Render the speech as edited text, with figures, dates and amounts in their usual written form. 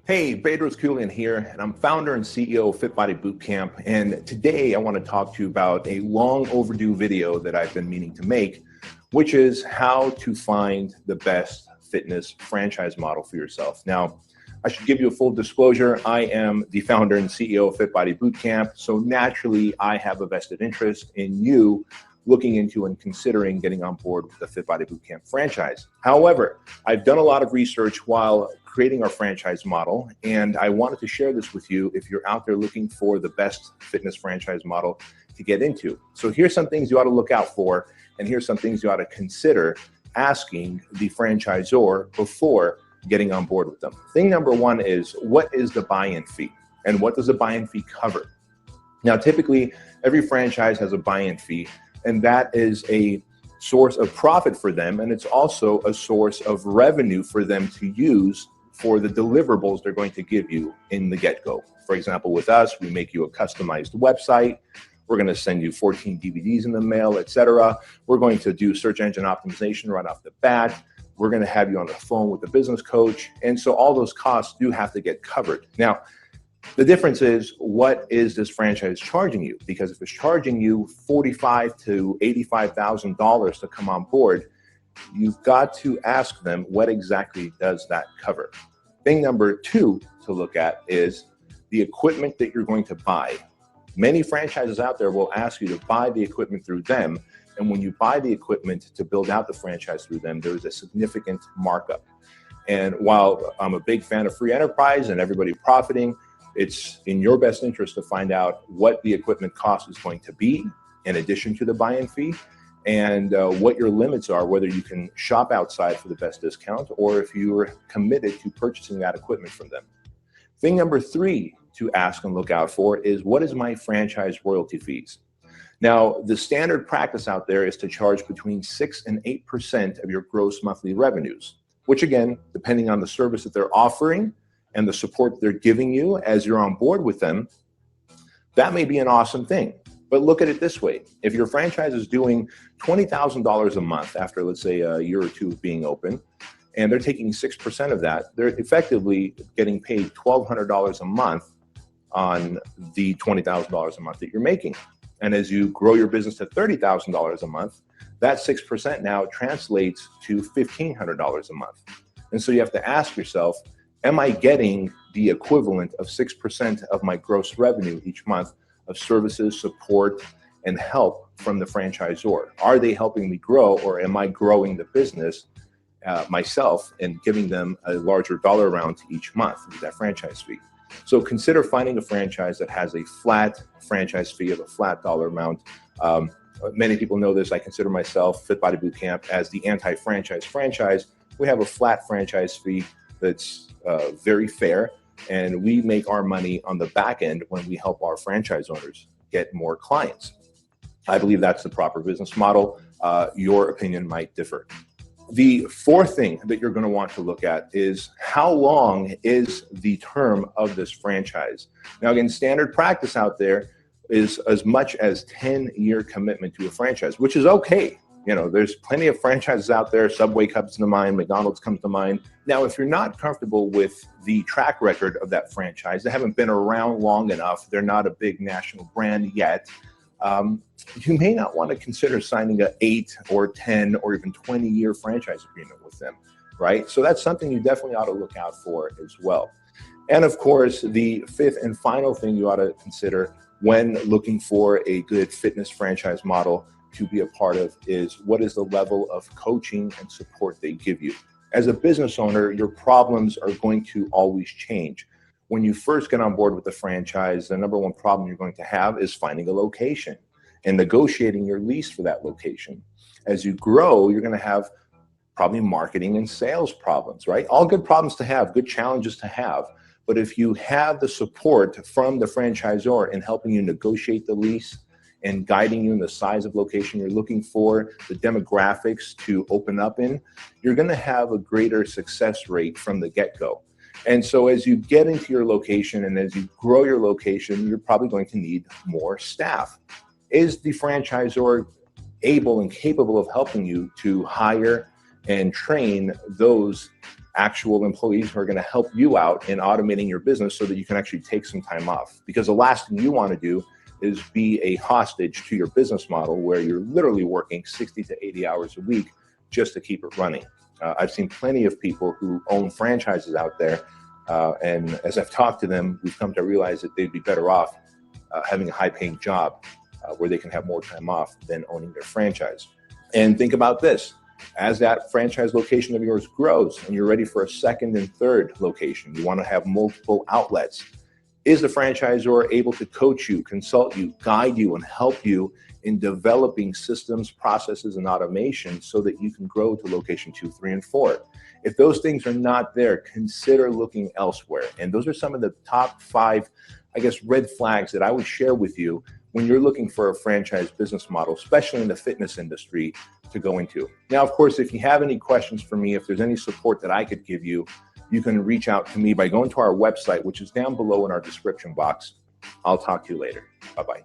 Hey, Bedros Keuilian here, and I'm founder and CEO of Fit Body Bootcamp. And today I want to talk to you about a long overdue video that I've been meaning to make, which is how to find the best fitness franchise model for yourself. Now, I should give you a full disclosure. I am the founder and CEO of Fit Body Bootcamp, so naturally I have a vested interest in you looking into and considering getting on board with the Fit Body Bootcamp franchise. However, I've done a lot of research while creating our franchise model, and I wanted to share this with you if you're out there looking for the best fitness franchise model to get into. So here's some things you ought to look out for, and here's some things you ought to consider asking the franchisor before getting on board with them. Thing number one is, what is the buy-in fee? And what does the buy-in fee cover? Now, typically, every franchise has a buy-in fee, and that is a source of profit for them, and it's also a source of revenue for them to use for the deliverables they're going to give you in the get-go. For example, with us, we make you a customized website. We're going to send you 14 DVDs in the mail, etc. We're going to do search engine optimization right off the bat. We're going to have you on the phone with the business coach. And so all those costs do have to get covered. Now, the difference is, what is this franchise charging you? Because if it's charging you $45,000 to $85,000 to come on board, you've got to ask them, what exactly does that cover? Thing number two to look at is the equipment that you're going to buy. Many franchises out there will ask you to buy the equipment through them. And when you buy the equipment to build out the franchise through them, there's a significant markup. And while I'm a big fan of free enterprise and everybody profiting, it's in your best interest to find out what the equipment cost is going to be in addition to the buy-in fee, and what your limits are, whether you can shop outside for the best discount or if you're committed to purchasing that equipment from them. Thing number three to ask and look out for is, what is my franchise royalty fees? Now, the standard practice out there is to charge between 6 and 8% of your gross monthly revenues, which again, depending on the service that they're offering and the support they're giving you as you're on board with them, that may be an awesome thing. But look at it this way. If your franchise is doing $20,000 a month after, let's say, a year or two of being open, and they're taking 6% of that, they're effectively getting paid $1,200 a month on the $20,000 a month that you're making. And as you grow your business to $30,000 a month, that 6% now translates to $1,500 a month. And so you have to ask yourself, am I getting the equivalent of 6% of my gross revenue each month of services, support, and help from the franchisor? Are they helping me grow, or am I growing the business myself and giving them a larger dollar amount each month with that franchise fee? So consider finding a franchise that has a flat franchise fee of a flat dollar amount. Many people know this. I consider myself, Fit Body Bootcamp, as the anti-franchise franchise. We have a flat franchise fee that's very fair, and we make our money on the back end when we help our franchise owners get more clients. I believe that's the proper business model. Your opinion might differ. The fourth thing that you're going to want to look at is, how long is the term of this franchise? Now, again, standard practice out there is as much as 10-year commitment to a franchise, which is okay. You know, there's plenty of franchises out there. Subway comes to mind, McDonald's comes to mind. Now, if you're not comfortable with the track record of that franchise, they haven't been around long enough, they're not a big national brand yet, you may not want to consider signing an 8 or 10 or even 20-year franchise agreement with them, right? So that's something you definitely ought to look out for as well. And of course, the fifth and final thing you ought to consider when looking for a good fitness franchise model to be a part of is, what is the level of coaching and support they give you? As a business owner, your problems are going to always change. When you first get on board with the franchise, the number one problem you're going to have is finding a location and negotiating your lease for that location. As you grow, you're going to have probably marketing and sales problems, right? All good problems to have, good challenges to have. But if you have the support from the franchisor in helping you negotiate the lease and guiding you in the size of location you're looking for, the demographics to open up in, you're going to have a greater success rate from the get-go. And so as you get into your location and as you grow your location, you're probably going to need more staff. Is the franchisor able and capable of helping you to hire and train those actual employees who are going to help you out in automating your business so that you can actually take some time off. Because the last thing you want to do is be a hostage to your business model where you're literally working 60 to 80 hours a week just to keep it running. I've seen plenty of people who own franchises out there, and as I've talked to them, we've come to realize that they'd be better off having a high-paying job where they can have more time off than owning their franchise. And think about this. As that franchise location of yours grows and you're ready for a second and third location, you want to have multiple outlets. Is the franchisor able to coach you, consult you, guide you, and help you in developing systems, processes, and automation so that you can grow to location 2, 3, and 4? If those things are not there, consider looking elsewhere. And those are some of the top 5, I guess, red flags that I would share with you when you're looking for a franchise business model, especially in the fitness industry, to go into. Now, of course, if you have any questions for me, if there's any support that I could give you, you can reach out to me by going to our website, which is down below in our description box. I'll talk to you later. Bye-bye.